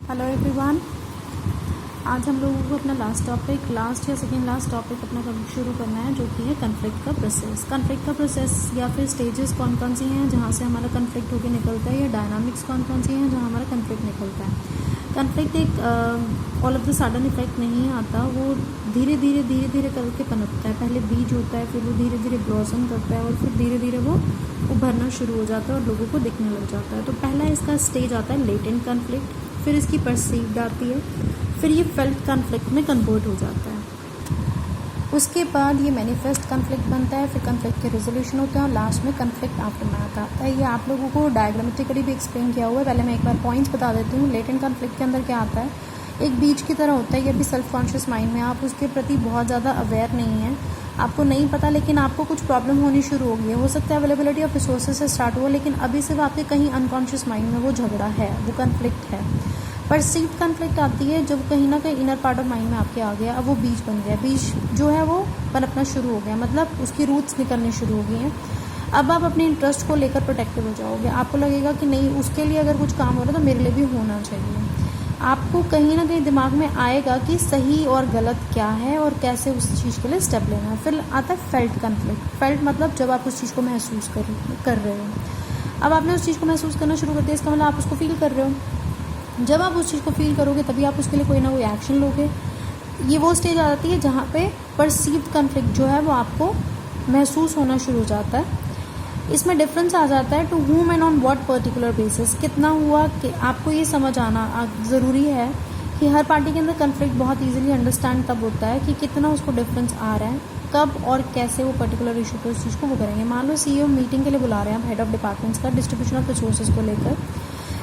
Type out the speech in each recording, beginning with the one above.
Hello everyone. आज हम लोगों को अपना लास्ट या सेकेंड लास्ट टॉपिक अपना शुरू करना है, जो कि है कन्फ्लिक्ट का प्रोसेस। कन्फ्लिक्ट का प्रोसेस या फिर स्टेजेस कौन कौन सी हैं जहाँ से हमारा कन्फ्लिक्ट होकर निकलता है, या डायनामिक्स कौन कौन सी हैं जहाँ हमारा कन्फ्लिक्ट निकलता है। कन्फ्लिक्ट एक all of the sudden effect नहीं आता, वो धीरे धीरे करके पनपता है। पहले बीज होता है, फिर वो धीरे धीरे ब्लॉसम करता है, और फिर धीरे धीरे वो उभरना शुरू हो जाता है और लोगों को दिखने लग जाता है। तो पहला इसका स्टेज आता है लेटेंट कन्फ्लिक्ट, फिर इसकी परसीव्ड आती है, फिर ये फेल्ट कन्फ्लिक्ट में कन्वर्ट हो जाता है। उसके बाद ये मैनिफेस्ट कन्फ्लिक्ट बनता है, फिर कन्फ्लिक्ट के रेजोल्यूशन होते हैं, और लास्ट में कन्फ्लिक्ट आफ्टरमैथ आता है। ये आप लोगों को डायग्रामेटिकली भी एक्सप्लेन किया हुआ है। पहले मैं एक बार पॉइंट्स बता देती हूँ। लेटेंट कन्फ्लिक्ट के अंदर क्या आता है, एक बीज की तरह होता है। ये भी सेल्फ कॉन्शियस माइंड में आप उसके प्रति बहुत ज़्यादा अवेयर नहीं है, आपको नहीं पता, लेकिन आपको कुछ प्रॉब्लम होनी शुरू हो गई है। हो सकता है अवेलेबिलिटी ऑफ रिसोर्सेज से स्टार्ट हुआ, लेकिन अभी सिर्फ आपके कहीं अनकॉन्शियस माइंड में वो झगड़ा है, वो कन्फ्लिक्ट है। परसीव्ड कन्फ्लिक्ट आती है जब कहीं ना कहीं इनर पार्ट ऑफ माइंड में आपके आ गया, अब वो बीज बन गया। बीज जो है वो पनपना शुरू हो गया, मतलब उसकी रूट्स निकलनी शुरू हो गई हैं। अब आप अपने इंटरेस्ट को लेकर प्रोटेक्टिव हो जाओगे। आपको लगेगा कि नहीं, उसके लिए अगर कुछ काम हो रहा है तो मेरे लिए भी होना चाहिए। आपको कहीं ना कहीं दिमाग में आएगा कि सही और गलत क्या है और कैसे उस चीज़ के लिए स्टेप लेना है। फिर आता है फेल्ट कन्फ्लिक्ट। फेल्ट मतलब जब आप उस चीज़ को महसूस कर रहे हो। अब आपने उस चीज़ को महसूस करना शुरू कर दिया, इसका मतलब आप उसको फील कर रहे हो। जब आप उस चीज़ को फील करोगे तभी आप उसके लिए कोई ना कोई एक्शन लोगे। ये वो स्टेज आ जाती है जहाँ पे परसीव्ड कन्फ्लिक्ट जो है वो आपको महसूस होना शुरू हो जाता है। इसमें डिफरेंस आ जाता है to whom and on what particular basis. कितना हुआ कि आपको ये समझ आना ज़रूरी है कि हर पार्टी के अंदर कन्फ्लिक्ट बहुत इजीली अंडरस्टैंड तब होता है कि कितना उसको डिफरेंस आ रहा है, कब और कैसे वो पर्टिकुलर इशू पे उस चीज़ को वो करेंगे। मान लो CEO मीटिंग के लिए बुला रहे हैं आप हेड ऑफ डिपार्टमेंट्स का, डिस्ट्रीब्यूशन ऑफ रिसोर्सेज को लेकर।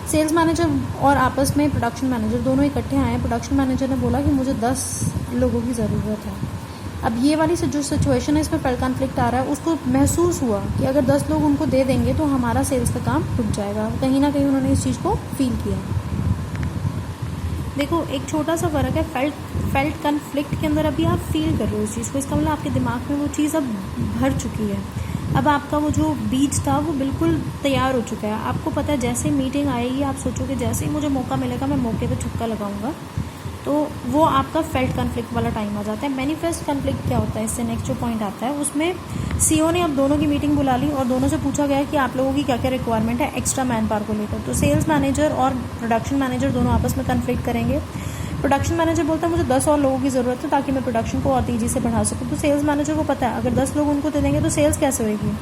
सेल्स मैनेजर और आपस में प्रोडक्शन मैनेजर दोनों इकट्ठे आए। प्रोडक्शन मैनेजर ने बोला कि मुझे 10 लोगों की ज़रूरत है। अब ये वाली जो सिचुएशन है, इसमें फेल्ट कन्फ्लिक्ट आ रहा है। उसको महसूस हुआ कि अगर 10 लोग उनको दे देंगे तो हमारा सेल्स का काम रुक जाएगा। कहीं ना कहीं उन्होंने इस चीज़ को फील किया। देखो, एक छोटा सा फ़र्क है। फेल्ट कन्फ्लिक्ट के अंदर अभी आप फील कर रहे हो उस चीज़ को, इसका मतलब आपके दिमाग में वो चीज़ अब भर चुकी है। अब आपका वो जो बीज था वो बिल्कुल तैयार हो चुका है। आपको पता है जैसे ही मीटिंग आएगी आप सोचोगे जैसे ही मुझे मौका मिलेगा मैं मौके पे छक्का लगाऊंगा। तो वो आपका फेल्ट कन्फ्लिक्ट वाला टाइम आ जाता है। मैनिफेस्ट कन्फ्लिक्ट क्या होता है, इससे नेक्स्ट जो पॉइंट आता है, उसमें CEO ने अब दोनों की मीटिंग बुला ली और दोनों से पूछा गया कि आप लोगों की क्या क्या रिक्वायरमेंट है एक्स्ट्रा मैन पावर को लेकर। तो सेल्स मैनेजर और प्रोडक्शन मैनेजर दोनों आपस में कन्फ्लिक्ट करेंगे। प्रोडक्शन मैनेजर बोलता है मुझे 10 और लोगों की ज़रूरत है ताकि मैं प्रोडक्शन को और तेज़ी से बढ़ा सकूँ। तो सेल्स मैनेजर को पता है अगर 10 लोग उनको दे देंगे तो सेल्स कैसे होगी।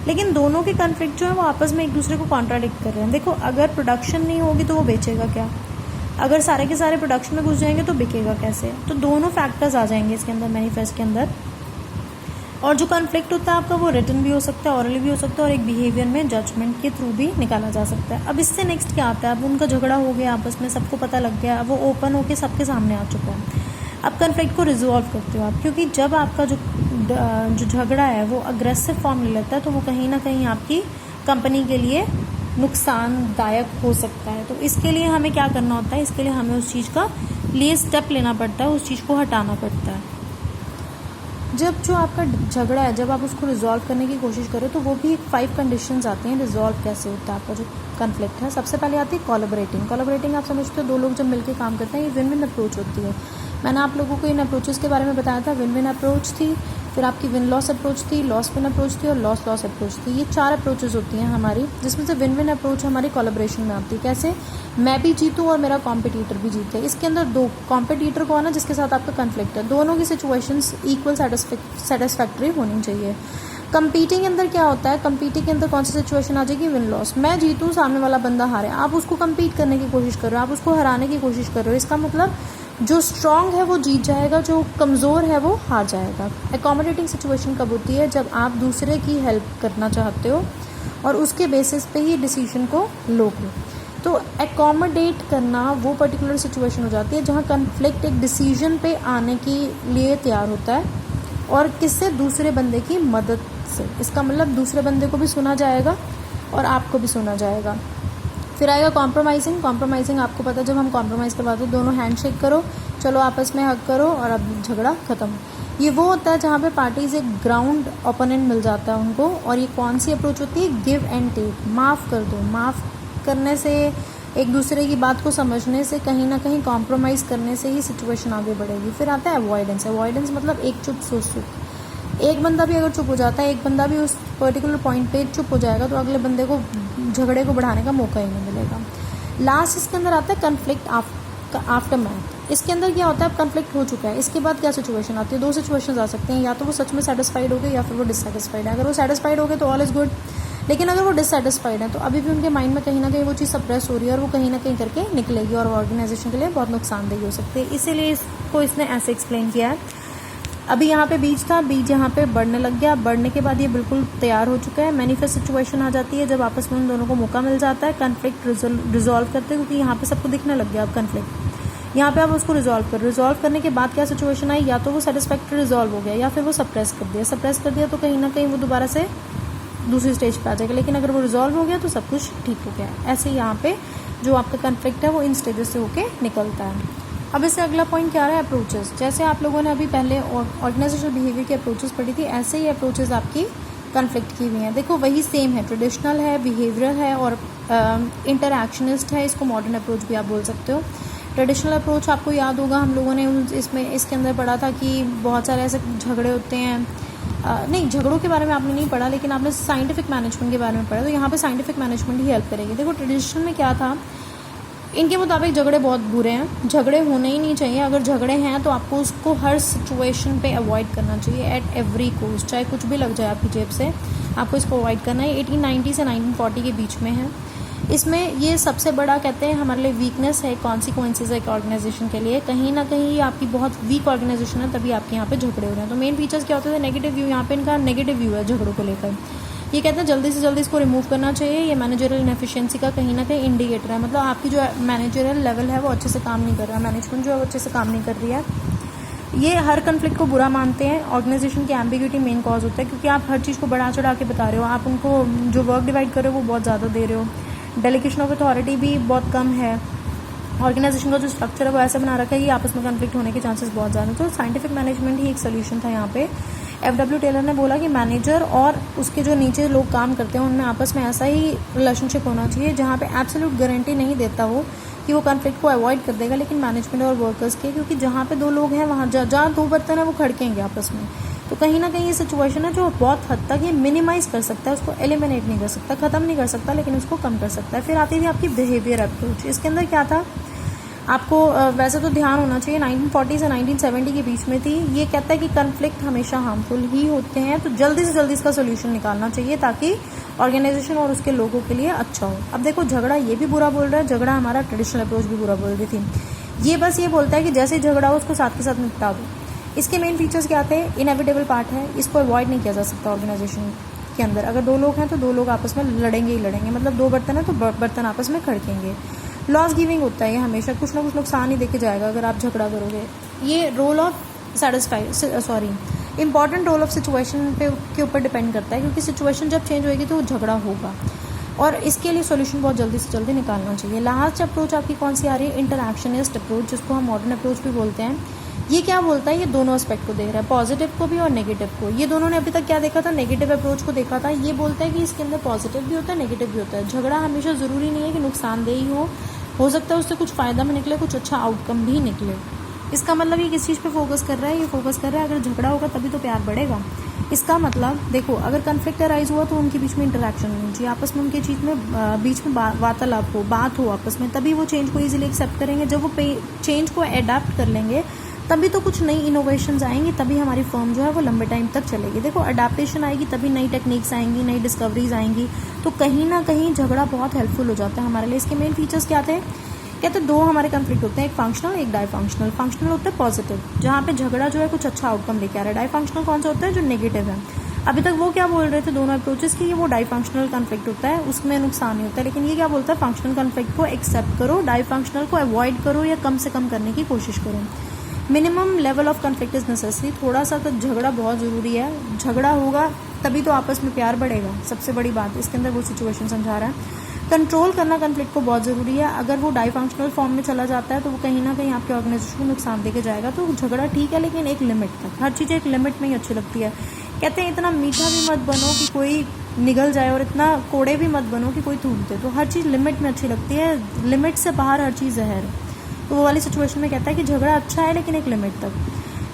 लेकिन दोनों के कन्फ्लिक्ट जो है वो आपस में एक दूसरे को कॉन्ट्राडिक्ट कर रहे हैं। देखो, अगर प्रोडक्शन नहीं होगी तो वो बेचेगा क्या, अगर सारे के सारे प्रोडक्शन में घुस जाएंगे तो बिकेगा कैसे। तो दोनों फैक्टर्स आ जाएंगे इसके अंदर, मैनिफेस्ट के अंदर। और जो कन्फ्लिक्ट होता है आपका वो रिटन भी हो सकता है, ऑरली भी हो सकता है, और एक बिहेवियर में जजमेंट के थ्रू भी निकाला जा सकता है। अब इससे नेक्स्ट क्या आता है, अब उनका झगड़ा हो गया आपस में, सबको पता लग गया, अब वो ओपन होकर सबके सामने आ चुका है। अब कन्फ्लिक्ट को रिजॉल्व करते हो आप, क्योंकि जब आपका जो झगड़ा है वो अग्रेसिव फॉर्म ले लेता है तो वो कहीं ना कहीं आपकी कंपनी के लिए नुकसानदायक हो सकता है। तो इसके लिए हमें क्या करना होता है, इसके लिए हमें उस चीज़ का लिए स्टेप लेना पड़ता है, उस चीज़ को हटाना पड़ता है। जब जो आपका झगड़ा है, जब आप उसको रिजॉल्व करने की कोशिश करो तो वो भी 5 कंडीशंस आते हैं रिजॉल्व कैसे होता है आपका जो कन्फ्लिक्ट है। सबसे पहले आती है कोलैबोरेटिंग। आप समझते हो 2 लोग जब मिलकर काम करते हैं, ये विन विन अप्रोच होती है। मैंने आप लोगों को इन अप्रोचेस के बारे में बताया था। विन विन अप्रोच थी, फिर आपकी विन लॉस अप्रोच थी, लॉस विन अप्रोच थी और लॉस लॉस अप्रोच थी। ये 4 अप्रोचेस होती हैं हमारी, जिसमें से विन विन अप्रोच हमारी कोलैबोरेशन में आती है। कैसे, मैं भी जीतूँ और मेरा कॉम्पिटिटर भी जीते। इसके अंदर 2 कॉम्पिटिटर कौन है जिसके साथ आपका कन्फ्लिक्ट है, दोनों की सिचुएशंस इक्वल सेटिस्फैक्ट्री होनी चाहिए। कंपीटिंग के अंदर क्या होता है, कंपीटिंग के अंदर कौन सी सिचुएशन आ जाएगी, विन लॉस। मैं जीतूँ, सामने वाला बंदा हारे, आप उसको कंपीट करने की कोशिश कर रहे हो, आप उसको हराने की कोशिश कर रहे हो। इसका मतलब जो स्ट्रांग है वो जीत जाएगा, जो कमज़ोर है वो हार जाएगा। एकोमोडेटिंग सिचुएशन कब होती है, जब आप दूसरे की हेल्प करना चाहते हो और उसके बेसिस पे ही डिसीजन को लोगे। तो एकोमोडेट करना वो पर्टिकुलर सिचुएशन हो जाती है जहाँ कन्फ्लिक्ट एक डिसीजन पे आने के लिए तैयार होता है, और किससे, दूसरे बंदे की मदद से। इसका मतलब दूसरे बंदे को भी सुना जाएगा और आपको भी सुना जाएगा। फिर आएगा कॉम्प्रोमाइजिंग। आपको पता है जब हम कॉम्प्रोमाइज़ करवाते हैं, दोनों हैंडशेक करो, चलो आपस में हक करो और अब झगड़ा खत्म। ये वो होता है जहाँ पे पार्टीज एक ग्राउंड ओपोनेंट मिल जाता है उनको। और ये कौन सी अप्रोच होती है, गिव एंड टेक। माफ़ कर दो। माफ़ करने से एक दूसरे की बात को समझने से, कहीं ना कहीं कॉम्प्रोमाइज़ करने से ही सिचुएशन आगे बढ़ेगी। फिर आता है अवॉइडेंस। अवॉइडेंस मतलब एक चुप सो चुप। एक बंदा भी अगर चुप हो जाता है, एक बंदा भी उस पर्टिकुलर पॉइंट पे चुप हो जाएगा तो अगले बंदे को झगड़े को बढ़ाने का मौका ही नहीं मिलेगा। लास्ट इसके अंदर आता है कन्फ्लिक्ट आफ्टर मैथ। इसके अंदर क्या होता है, अब कन्फ्लिक्ट हो चुका है, इसके बाद क्या सिचुएशन आती है, दो सिचुएशंस आ सकती हैं, या तो वो सच में सेटिस्फाइड हो गए या फिर वो डिससेटिस्फाइड है। अगर वो सेटिस्फाइड हो गए तो ऑल इज़ गुड, लेकिन अगर वो डिससेटिस्फाइड है तो अभी भी उनके माइंड में कहीं ना कहीं वो चीज़ सप्रेस हो रही है और वो कहीं ना कहीं करके निकलेगी और ऑर्गेनाइजेशन के लिए बहुत नुकसानदेही हो सकती है। इसीलिए इसको इसने ऐसे एक्सप्लेन किया है। अभी यहाँ पे बीज था, बीज यहाँ पे बढ़ने लग गया, बढ़ने के बाद ये बिल्कुल तैयार हो चुका है। मैनिफेस्ट सिचुएशन आ जाती है जब आपस में उन दोनों को मौका मिल जाता है कन्फ्लिक्ट रिजॉल्व करते हैं, क्योंकि यहाँ पे सबको दिखने लग गया अब कन्फ्लिक्ट। यहाँ पे आप उसको रिजॉल्व करने के बाद क्या सिचुएशन आई, या तो वो सेटिस्फैक्टरी रिजॉल्व हो गया या फिर वो सप्रेस कर दिया तो कहीं ना कहीं वो दोबारा से दूसरी स्टेज पे आ जाएगा। लेकिन अगर वो रिजॉल्व हो गया तो सब कुछ ठीक हो गया। ऐसे ही यहाँ पे जो आपका कन्फ्लिक्ट है वो इन स्टेजेस से होके निकलता है। अब इससे अगला पॉइंट क्या रहा है, अप्रोचेस। जैसे आप लोगों ने अभी पहले ऑर्गेनाइजेशनल बिहेवियर की अप्रोचेस पढ़ी थी, ऐसे ही अप्रोचेस आपकी कन्फ्लिक्ट की हुई हैं। देखो वही सेम है, ट्रेडिशनल है, बिहेवियरल है और इंटरैक्शनिस्ट है। इसको मॉडर्न अप्रोच भी आप बोल सकते हो। ट्रेडिशनल अप्रोच आपको याद होगा, हम लोगों ने इसके अंदर पढ़ा था कि बहुत सारे ऐसे झगड़े होते हैं। नहीं, झगड़ों के बारे में आपने नहीं पढ़ा, लेकिन आपने साइंटिफिक मैनेजमेंट के बारे में पढ़ा, तो यहाँ पे साइंटिफिक मैनेजमेंट ही हेल्प करेगी। देखो ट्रेडिशन में क्या था, इनके मुताबिक झगड़े बहुत बुरे हैं, झगड़े होने ही नहीं चाहिए। अगर झगड़े हैं तो आपको उसको हर सिचुएशन पे अवॉइड करना चाहिए एट एवरी कॉस्ट, चाहे कुछ भी लग जाए आपकी जेब से, आपको इसको अवॉइड करना है। 1890 से 1940 के बीच में है। इसमें ये सबसे बड़ा कहते हैं हमारे लिए वीकनेस है, कॉन्सिक्वेंसेज है एक ऑर्गेनाइजेशन के लिए। कहीं ना कहीं ये आपकी बहुत वीक ऑर्गेनाइजेशन है, तभी आपके यहाँ पे झगड़े हो रहे हैं। तो मेन फीचर्स क्या होते थे, नेगेटिव व्यू। यहाँ पे इनका नेगेटिव व्यू है झगड़ों को लेकर। ये कहते हैं जल्दी से जल्दी इसको रिमूव करना चाहिए। ये मैनेजरियल इनएफिशिएंसी का कहीं ना कहीं इंडिकेटर है, मतलब आपकी जो मैनेजरियल लेवल है वो अच्छे से काम नहीं कर रहा है, मैनेजमेंट जो है वो अच्छे से काम नहीं कर रही है। ये हर कन्फ्लिक्ट को बुरा मानते हैं। ऑर्गेनाइजेशन की एम्बिग्यूटी मेन कॉज होता है, क्योंकि आप हर चीज़ को बढ़ा चढ़ा के बता रहे हो, आप उनको जो वर्क डिवाइड कर रहे हो वो बहुत ज़्यादा दे रहे हो, डेलीगेशन ऑफ अथॉरिटी भी बहुत कम है। ऑर्गेनाइजेशन का जो स्ट्रक्चर है वो ऐसे बना रखा है कि आपस में कन्फ्लिक्ट होने के चांसेस बहुत ज़्यादा हैं। तो साइंटिफिक मैनेजमेंट ही एक सोल्यूशन था यहाँ पे। FW टेलर ने बोला कि मैनेजर और उसके जो नीचे लोग काम करते हैं उनमें आपस में ऐसा ही रिलेशनशिप होना चाहिए जहाँ पे एब्सोल्यूट गारंटी नहीं देता वो कि वो कन्फ्लिक्ट को अवॉइड कर देगा, लेकिन मैनेजमेंट और वर्कर्स के, क्योंकि जहाँ पे दो लोग हैं वहाँ जहाँ दो बर्तन है वो खड़केंगे आपस में। तो कहीं ना कहीं ये सिचुएशन है जो बहुत हद तक ये मिनिमाइज कर सकता है, उसको एलिमिनेट नहीं कर सकता, खत्म नहीं कर सकता, लेकिन उसको कम कर सकता है। फिर आती थी आपकी बिहेवियर अप्रोच। इसके अंदर क्या था, आपको वैसे तो ध्यान होना चाहिए 1940 से 1970 के बीच में थी। ये कहता है कि कन्फ्लिक्ट हमेशा हार्मफुल ही होते हैं, तो जल्दी से जल्दी इसका सोल्यूशन निकालना चाहिए ताकि ऑर्गेनाइजेशन और उसके लोगों के लिए अच्छा हो। अब देखो झगड़ा ये भी बुरा बोल रहा है, झगड़ा हमारा ट्रेडिशनल अप्रोच भी बुरा बोल रही थी। ये बस ये बोलता है कि जैसे झगड़ा हो उसको साथ के साथ निपटा दो। इसके मेन फीचर्स क्या थे, इनएविटेबल पार्ट है, इसको अवॉइड नहीं किया जा सकता ऑर्गेनाइजेशन के अंदर। अगर दो लोग हैं तो दो लोग आपस में लड़ेंगे ही लड़ेंगे, मतलब दो बर्तन है तो बर्तन आपस में खड़केंगे। लॉस गिविंग होता है, ये हमेशा कुछ ना कुछ नुकसान ही देके जाएगा अगर आप झगड़ा करोगे। ये role of important role of situation के ऊपर डिपेंड करता है, क्योंकि सिचुएशन जब चेंज होगी तो झगड़ा होगा और इसके लिए सॉल्यूशन बहुत जल्दी से जल्दी निकालना चाहिए। लास्ट अप्रोच आपकी कौन सी आ रही है, इंटरैक्शनिस्ट अप्रोच, जिसको हम मॉडर्न अप्रोच भी बोलते हैं। ये क्या बोलता है, ये दोनों एस्पेक्ट को देख रहा है, पॉजिटिव को भी और नेगेटिव को। ये दोनों ने अभी तक क्या देखा था, नेगेटिव अप्रोच को देखा था। ये बोलता है कि इसके अंदर पॉजिटिव भी होता है, नेगेटिव भी होता है। झगड़ा हमेशा ज़रूरी नहीं है कि नुकसानदेही हो सकता है उससे कुछ फ़ायदा में निकले, कुछ अच्छा आउटकम भी निकले। इसका मतलब ये किस चीज़ पे फोकस कर रहा है, ये फोकस कर रहा है अगर झगड़ा होगा तभी तो प्यार बढ़ेगा। इसका मतलब देखो, अगर कन्फ्लिक्ट अराइज हुआ तो उनके बीच में इंटरेक्शन होनी चाहिए, आपस में उनके बीच में वार्तालाप हो, बात हो आपस में, तभी वो चेंज को ईजिली एक्सेप्ट करेंगे। जब वो चेंज को अडेप्ट कर लेंगे तभी तो कुछ नई इनोवेशंस आएंगी, तभी हमारी फर्म जो है वो लंबे टाइम तक चलेगी। देखो अडेप्टेशन आएगी तभी नई टेक्निक्स आएंगी, नई डिस्कवरीज आएंगी, तो कहीं ना कहीं झगड़ा बहुत हेल्पफुल हो जाता है हमारे लिए। इसके मेन फीचर्स क्या थे, कहते हैं दो हमारे कन्फ्लिक्ट होते हैं, एक फंक्शनल एक डाई फंक्शनल। फंक्शनल होता है पॉजिटिव, जहाँ पे झगड़ा जो है कुछ अच्छा आउटकम लेके आ रहा है। डाई फंक्शनल कौन सा होता है, जो नेगेटिव है। अभी तक वो क्या बोल रहे थे दोनों अप्रोचेस की, ये वो डाई फंक्शनल कन्फ्लिक्ट होता है, उसमें नुकसान नहीं होता है। लेकिन ये क्या बोलता है, फंक्शनल कन्फ्लिक्ट को एक्सेप्ट करो, डाई फंक्शनल को अवॉइड करो या कम से कम करने की कोशिश करो। Minimum level of conflict is necessary, थोड़ा सा तो झगड़ा बहुत ज़रूरी है। झगड़ा होगा तभी तो आपस में प्यार बढ़ेगा, सबसे बड़ी बात इसके अंदर वो सिचुएशन समझा रहा है। कंट्रोल करना कन्फ्लिक्ट को बहुत ज़रूरी है। अगर वो डाई फंक्शनल फॉर्म में चला जाता है तो वो कहीं ना कहीं आपके ऑर्गेनाइजेशन को नुकसान देके जाएगा। तो झगड़ा ठीक है, लेकिन एक लिमिट तक, हर चीज़ एक लिमिट में ही अच्छी लगती है। कहते हैं इतना मीठा भी मत बनो कि कोई निगल जाए, और इतना कोड़े भी मत बनो कि कोई थूक दे। तो हर चीज़ लिमिट में अच्छी लगती है, लिमिट से बाहर हर चीज़ जहर है। तो वो वाली सिचुएशन में कहता है कि झगड़ा अच्छा है लेकिन एक लिमिट तक।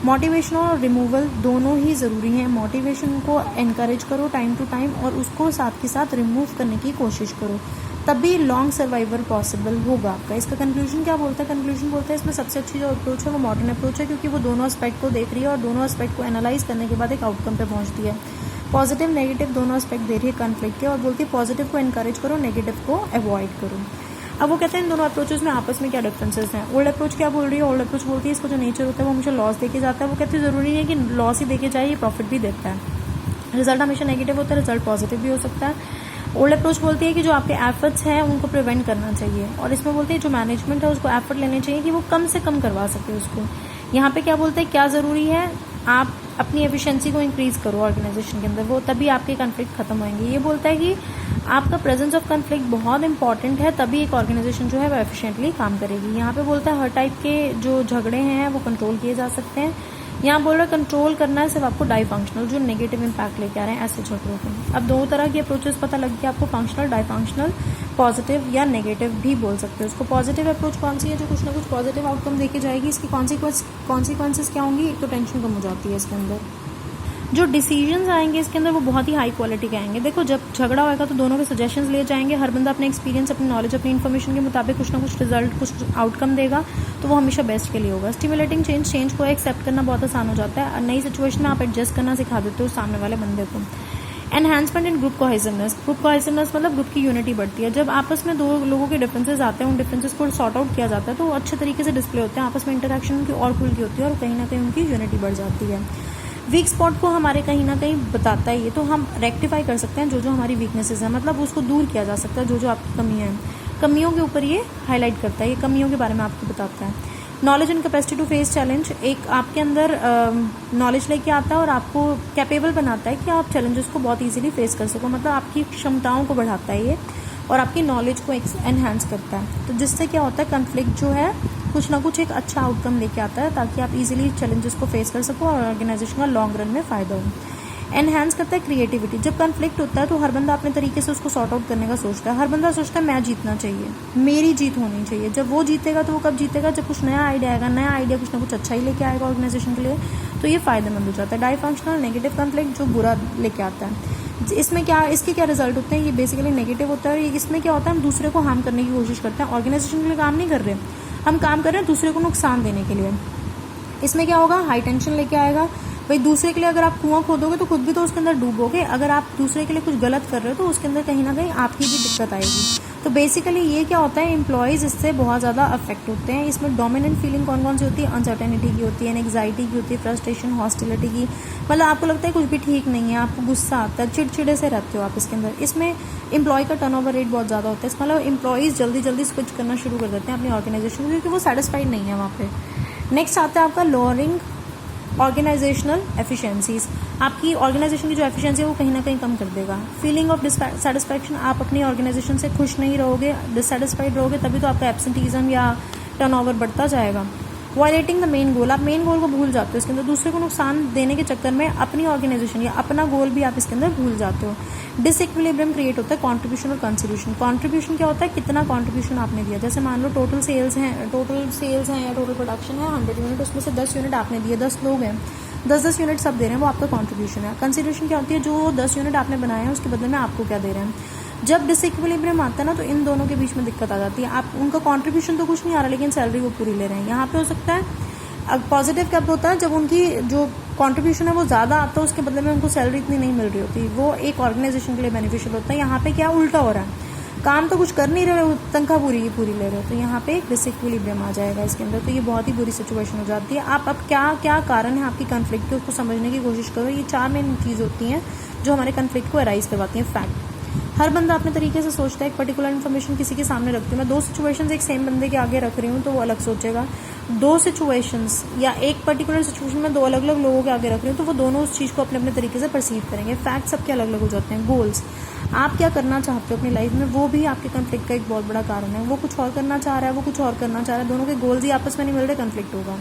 मोटिवेशन और रिमूवल दोनों ही ज़रूरी हैं। मोटिवेशन को एनकरेज करो टाइम टू टाइम, और उसको साथ के साथ रिमूव करने की कोशिश करो, तभी लॉन्ग सर्वाइवल पॉसिबल होगा आपका। इसका कंक्लूजन क्या बोलता है? कंक्लूजन बोलता है इसमें सबसे अच्छी जो अप्रोच है वो मॉडर्न अप्रोच है, क्योंकि वो दोनों एस्पेक्ट को देख रही है और दोनों एस्पेक्ट को एनालाइज करने के बाद एक आउटकम पे पहुंचती है। पॉजिटिव नेगेटिव दोनों एस्पेक्ट दे रही है कॉन्फ्लिक्ट के, और बोलती है पॉजिटिव को एनकरेज करो, नेगेटिव को अवॉइड करो। अब वो कहते हैं इन दोनों अप्रोचेस में आपस में क्या डिफरेंसेस हैं। ओल्ड अप्रोच क्या बोल रही है? ओल्ड अप्रोच बोलती है इसका जो नेचर होता है वो हमेशा लॉस देके जाता है। वो कहते हैं ज़रूरी नहीं है कि लॉस ही देके जाए, ये प्रॉफिट भी देता है। रिजल्ट हमेशा नेगेटिव होता है, रिजल्ट पॉजिटिव भी हो सकता है। ओल्ड अप्रोच बोलती है कि जो आपके एफर्ट्स हैं उनको प्रिवेंट करना चाहिए, और इसमें बोलते हैं जो मैनेजमेंट है उसको एफर्ट लेने चाहिए कि वो कम से कम करवा सके उसको। यहाँ पे क्या बोलते हैं, क्या ज़रूरी है, आप अपनी एफिशिएंसी को इंक्रीज करो ऑर्गेनाइजेशन के अंदर, वो तभी आपके कॉन्फ्लिक्ट खत्म होंगे। ये बोलता है कि आपका प्रेजेंस ऑफ कॉन्फ्लिक्ट बहुत इंपॉर्टेंट है, तभी एक ऑर्गेनाइजेशन जो है वो एफिशिएंटली काम करेगी। यहाँ पे बोलता है हर टाइप के जो झगड़े हैं वो कंट्रोल किए जा सकते हैं। यहाँ बोल रहा है कंट्रोल करना है सिर्फ आपको डाई फंक्शनल, जो नेगेटिव इंपैक्ट लेके आ रहे हैं ऐसे झगड़ों को। अब दो तरह की अप्रोचेस पता लग गया आपको, फंक्शनल, डाई फंक्शनल, पॉजिटिव या नेगेटिव भी बोल सकते हो उसको। पॉजिटिव अप्रोच कौन सी है? जो कुछ ना कुछ पॉजिटिव आउटकम देके जाएगी। इसकी कॉन्सिक्वेंसेस क्या होंगी? एक तो टेंशन कम हो जाती है इसके अंदर। जो डिसीजंस आएंगे इसके अंदर वो बहुत ही हाई क्वालिटी के आएंगे। देखो जब झगड़ा होगा तो दोनों के सजेशंस लिए जाएंगे, हर बंदा अपने एक्सपीरियंस, अपनी नॉलेज, अपनी इन्फॉर्मेशन के मुताबिक कुछ ना कुछ रिजल्ट, कुछ आउटकम देगा, तो वो हमेशा बेस्ट के लिए होगा। स्टिमुलेटिंग चेंज को एक्सेप्ट करना बहुत आसान हो जाता है। नई सिचुएशन में आप एडजस्ट करना सिखा देते हो सामने वाले बंदे को। एनहांसमेंट इन ग्रुप कोहेसिवनेस। ग्रुप कोहेसिवनेस मतलब ग्रुप की यूनिटी बढ़ती है। जब आपस में दो लोगों के डिफरेंसेस आते हैं, उन डिफरेंसेस को सॉर्ट आउट किया जाता है तो वो अच्छे तरीके से डिस्प्ले होते हैं, आपस में इंटरेक्शन उनकी और खुल की होती है, और कहीं ना कहीं उनकी यूनिटी बढ़ जाती है। वीक स्पॉट को हमारे कहीं ना कहीं बताता है ये, तो हम रेक्टिफाई कर सकते हैं जो जो हमारी वीकनेसेस हैं, मतलब उसको दूर किया जा सकता है। जो जो आपकी कमियां हैं, कमियों के ऊपर ये हाईलाइट करता है, ये कमियों के बारे में आपको बताता है। Knowledge and capacity to face challenge, एक आपके अंदर नॉलेज लेके आता है और आपको कैपेबल बनाता है कि आप चैलेंजेस को बहुत इजीली फेस कर सको, मतलब आपकी क्षमताओं को बढ़ाता है ये, और आपकी नॉलेज को एनहांस करता है। तो जिससे क्या होता है, कॉन्फ्लिक्ट जो है कुछ ना कुछ एक अच्छा आउटकम लेके आता है, ताकि आप इजीली चैलेंजेस को फेस कर सको और ऑर्गेनाइजेशन का लॉन्ग रन में फ़ायदा हो। एनहांस करता है क्रिएटिविटी। जब कॉन्फ्लिक्ट होता है तो हर बंदा अपने तरीके से उसको सॉर्ट आउट करने का सोचता है। हर बंदा सोचता है मैं जीतना चाहिए, मेरी जीत होनी चाहिए। जब वो जीतेगा तो वो कब जीतेगा? जब कुछ नया आइडिया आएगा, नया आइडिया कुछ ना कुछ अच्छा ही लेके आएगा ऑर्गेनाइजेशन के लिए, तो ये फायदेमंद हो जाता है। डाई फंक्शनल, नेगेटिव कॉन्फ्लिक्ट जो बुरा लेके आता है, इसमें क्या, इसके क्या रिजल्ट होते हैं? ये बेसिकली नेगेटिव होता है। इसमें क्या होता है, हम दूसरे को हार्म करने की कोशिश करते हैं। ऑर्गेनाइजेशन के लिए काम नहीं कर रहे, हम काम कर रहे हैं दूसरे को नुकसान देने के लिए। इसमें क्या होगा, हाई टेंशन लेके आएगा। भाई दूसरे के लिए अगर आप कुआं खोदोगे तो खुद भी तो उसके अंदर डूबोगे। अगर आप दूसरे के लिए कुछ गलत कर रहे हो तो उसके अंदर कहीं ना कहीं आपकी भी दिक्कत आएगी। तो बेसिकली ये क्या होता है, एम्प्लॉयज इससे बहुत ज़्यादा अफेक्ट होते हैं। इसमें डोमिनेंट फीलिंग कौन कौन सी होती है? अनसर्टेनिटी की होती है, एंग्जाइटी की होती है, फ्रस्ट्रेशन, हॉस्टिलिटी की, मतलब आपको लगता है कुछ भी ठीक नहीं है, आपको गुस्सा आता है, चिड़चिड़े से रहते हो आप इसके अंदर। इसमें एम्प्लॉय का टर्नओवर रेट बहुत ज़्यादा होता है, इसका मतलब एम्प्लॉयज़ जल्दी जल्दी स्विच करना शुरू कर देते हैं अपनी ऑर्गेनाइजेशन में, क्योंकि वो सेटिस्फाइड नहीं है वहाँ पे। नेक्स्ट आता है आपका लोअरिंग ऑर्गेनाइजेशनल एफिशिएंसीज। आपकी ऑर्गेनाइजेशन की जो एफिशिएंसी है वो कहीं ना कहीं कम कर देगा। फीलिंग ऑफ डिससेटिस्फैक्शन, आप अपनी ऑर्गेनाइजेशन से खुश नहीं रहोगे, डिससेटिस्फाइड रहोगे, तभी तो आपका एब्सेंटीज़म या टर्नओवर बढ़ता जाएगा। वायलेटिंग द मेन गोल, आप मेन गोल को भूल जाते हो इसके अंदर, दूसरे को नुकसान देने के चक्कर में अपनी ऑर्गेनाइजेशन या अपना गोल भी आप इसके अंदर भूल जाते हो। डिसइक्विलिब्रियम क्रिएट होता है कंट्रीब्यूशन और कंट्रीब्यूशन। कंट्रीब्यूशन क्या होता है, कितना कंट्रीब्यूशन आपने दिया। जैसे मान लो टोटल सेल्स हैं या टोटल प्रोडक्शन है 100 यूनिट, उसमें से 10 यूनिट आपने दिए, 10 लोग हैं, 10 यूनिट सब दे रहे हैं, वो आपका कंट्रीब्यूशन है। कंसिडरेशन क्या होती है, जो 10 यूनिट आपने बनाए हैं उसके बदले में आपको क्या दे रहे हैं। जब डिसइक्विलिब्रियम आता है ना तो इन दोनों के बीच में दिक्कत आ जाती है। आप उनका कंट्रीब्यूशन तो कुछ नहीं आ रहा लेकिन सैलरी वो पूरी ले रहे हैं। यहाँ पे हो सकता है अब पॉजिटिव कब होता है, जब उनकी जो कंट्रीब्यूशन है वो ज़्यादा आता है, उसके बदले में उनको सैलरी इतनी नहीं मिल रही होती, वो एक ऑर्गेनाइजेशन के लिए बेनिफिशियल होता है। यहाँ पे क्या उल्टा हो रहा है, काम तो कुछ कर नहीं रहे हो, तनख्वाह पूरी की पूरी ले रहे हो, तो यहाँ पे एक डिसइक्विलिब्रियम आ जाएगा इसके अंदर। तो ये बहुत ही बुरी सिचुएशन हो जाती है। आप अब क्या क्या कारण है आपकी कन्फ्लिक्ट के, उसको समझने की कोशिश करो। ये 4 मेन चीज़ होती हैं जो हमारे कन्फ्लिक्ट को अराइज करवाती हैं। फैक्ट, हर बंदा अपने तरीके से सोचता है। एक पर्टिकुलर इन्फॉर्मेशन किसी के सामने रखती हूँ मैं, 2 सिचुएशंस एक सेम बंदे के आगे रख रही हूँ तो वो अलग सोचेगा। 2 सिचुएशंस या एक पर्टिकुलर सिचुएशन में 2 अलग अलग लोगों के आगे रख रही हूँ तो वो दोनों उस चीज़ को अपने अपने तरीके से परसीव करेंगे। फैक्ट सबके अलग अलग हो जाते हैं। गोल्स, आप क्या करना चाहते हो अपनी लाइफ में, वो भी आपके कन्फ्लिक्ट का एक बहुत बड़ा कारण है। वो कुछ और करना चाह रहा है, वो कुछ और करना चाह रहा है, दोनों के गोल्स ही आपस में नहीं मिल रहे, कन्फ्लिक्ट होगा।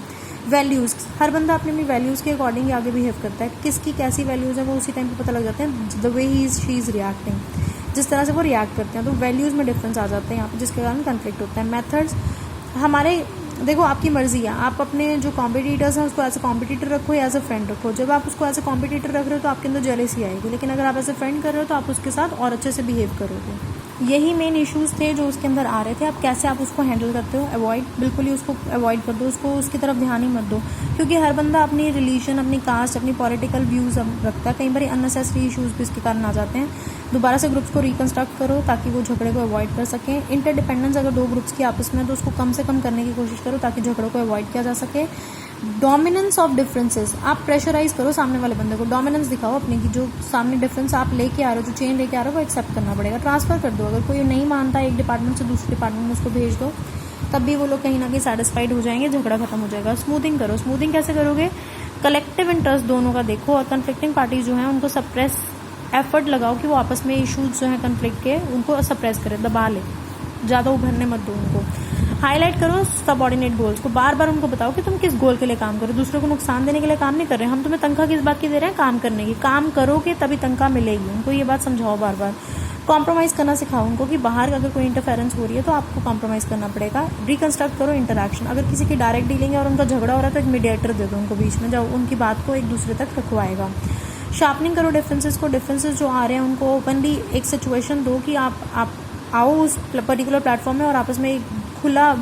वैल्यूज़, हर बंदा अपनी अपनी वैल्यूज़ के अकॉर्डिंग आगे बिहेव करता है। किसकी कैसी वैल्यूज़ है वो उसी टाइम पे पता लग जाते हैं, the way he is she is reacting, जिस तरह से वो रिएक्ट करते हैं। तो वैल्यूज़ में डिफरेंस आ जाते हैं यहाँ पे, जिसके कारण कन्फ्लिक्ट होता है। मेथड्स, हमारे देखो आपकी मर्जी है, आप अपने जो कॉम्पिटिटर्स हैं उसको एज ए कॉम्पिटिटर रखो या एज ए फ्रेंड रखो। जब आप उसको एज ए कॉम्पिटिटर रख रहे हो तो आपके अंदर जेलेसी आएगी, लेकिन अगर आप एज ए फ्रेंड कर रहे हो तो आप उसके साथ और अच्छे से बिहेव करोगे। यही मेन इश्यूज़ थे जो उसके अंदर आ रहे थे। अब कैसे आप उसको हैंडल करते हो? अवॉइड, बिल्कुल ही उसको अवॉइड कर दो, उसको उसकी तरफ ध्यान ही मत दो, क्योंकि हर बंदा अपनी रिलीजन, अपनी कास्ट, अपनी पॉलिटिकल व्यूज़ रखता है। कई बार अननेसेसरी इश्यूज़ भी इसके कारण आ जाते हैं। दोबारा से ग्रुप्स को रिकंस्ट्रक्ट करो ताकि वो झगड़े को अवॉइड कर सकें। इंटरडिपेंडेंस अगर दो ग्रुप्स की आपस में, तो उसको कम से कम करने की कोशिश करो ताकि झगड़ों को अवॉइड किया जा सके। डोमिनेंस ऑफ डिफरेंसेस, आप प्रेशराइज करो सामने वाले बंदे को, डोमिनेंस दिखाओ अपने की, जो सामने डिफरेंस आप लेके आ रहे हो, जो चेंज लेके आ रहे हो, वो एक्सेप्ट करना पड़ेगा। ट्रांसफर कर दो, अगर कोई नहीं मानता एक डिपार्टमेंट से दूसरे डिपार्टमेंट में उसको भेज दो, तब भी वो लोग कहीं ना कहीं सेटिस्फाइड हो जाएंगे, झगड़ा खत्म हो जाएगा। स्मूथिंग करो, स्मूथिंग कैसे करोगे? कलेक्टिव इंटरेस्ट दोनों का देखो, और कन्फ्लिक्टिंग पार्टीज जो हैं उनको सप्रेस, एफर्ट लगाओ कि वो आपस में इशूज जो हैं कन्फ्लिक्ट के, उनको सप्रेस करें, दबा ले, ज़्यादा उभरने मत दो उनको। हाईलाइट करो सबऑर्डिनेट गोल्स को, बार बार उनको बताओ कि तुम किस गोल के लिए काम करो, दूसरे को नुकसान देने के लिए काम नहीं कर रहे हैं हम। तुम्हें तनख्वाह किस बात की दे रहे हैं? काम करने की। काम करोगे तभी तनख्वाह मिलेगी, उनको ये बात समझाओ बार बार। कॉम्प्रोमाइज करना सिखाओ उनको कि बाहर अगर कोई इंटरफेरेंस हो रही है तो आपको कॉम्प्रोमाइज करना पड़ेगा। रिकंस्ट्रक्ट करो इंटरैक्शन, अगर किसी की डायरेक्ट डीलिंग है और उनका झगड़ा हो रहा है तो एक मीडिएटर दे दो उनको बीच में, जो उनकी बात को एक दूसरे तक रखवाएगा। शार्पनिंग करो डिफरेंसेस को, डिफरेंसेस जो आ रहे हैं उनको ओपनली एक सिचुएशन दो कि आप आओ उस पर्टिकुलर प्लेटफॉर्म में और आपस में एक खुला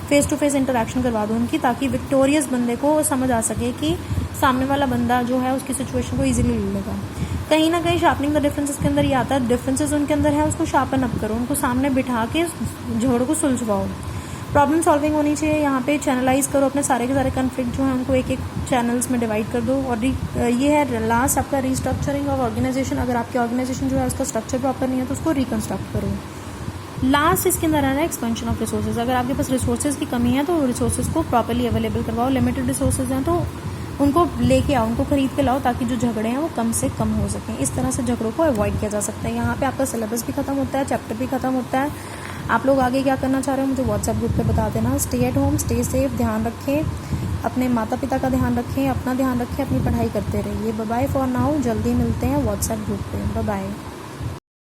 फेस टू फेस इंटरेक्शन करवा दो उनकी, ताकि विक्टोरियस बंदे को समझ आ सके कि सामने वाला बंदा जो है उसकी सिचुएशन को इजीली ले लेगा। कहीं ना कहीं शार्पनिंग द डिफरेंसेस के अंदर ये आता है, डिफरेंसेस उनके अंदर है उसको शार्पन अप करो, उनको सामने बिठा के झगड़ों को सुलझवाओ। प्रॉब्लम सॉल्विंग होनी चाहिए यहाँ पे, चैनलाइज करो अपने सारे के सारे कन्फ्लिक्ट जो है उनको एक एक चैनल्स में डिवाइड कर दो। और ये है लास्ट आपका रिस्ट्रक्चरिंग ऑफ ऑर्गेनाइजेशन। अगर आपकी ऑर्गेनाइजेशन जो है उसका स्ट्रक्चर प्रॉपर नहीं है तो उसको रिकंस्ट्रक्ट करो। लास्ट इसके अंदर आ रहा है एक्सपेंशन ऑफ रिसोर्सेज। अगर आपके पास रिसोर्सेज की कमी है तो रिसोर्सेज को प्रॉपर्ली अवेलेबल करवाओ। लिमिटेड रिसोर्सेज हैं तो उनको लेके आओ, उनको खरीद के लाओ, ताकि जो झगड़े हैं वो कम से कम हो सकें। इस तरह से झगड़ों को अवॉइड किया जा सकता है। यहाँ पे आपका सिलेबस भी खत्म होता है, चैप्टर भी खत्म होता है। आप लोग आगे क्या करना चाह रहे हो मुझे व्हाट्सएप ग्रुप पे बता देना। Stay at home, stay safe, ध्यान रखें, अपने माता पिता का ध्यान रखें, अपना ध्यान रखें, अपनी पढ़ाई करते रहिए। बाय बाय फॉर नाउ, जल्दी मिलते हैं व्हाट्सएप ग्रुप पे। Bye bye.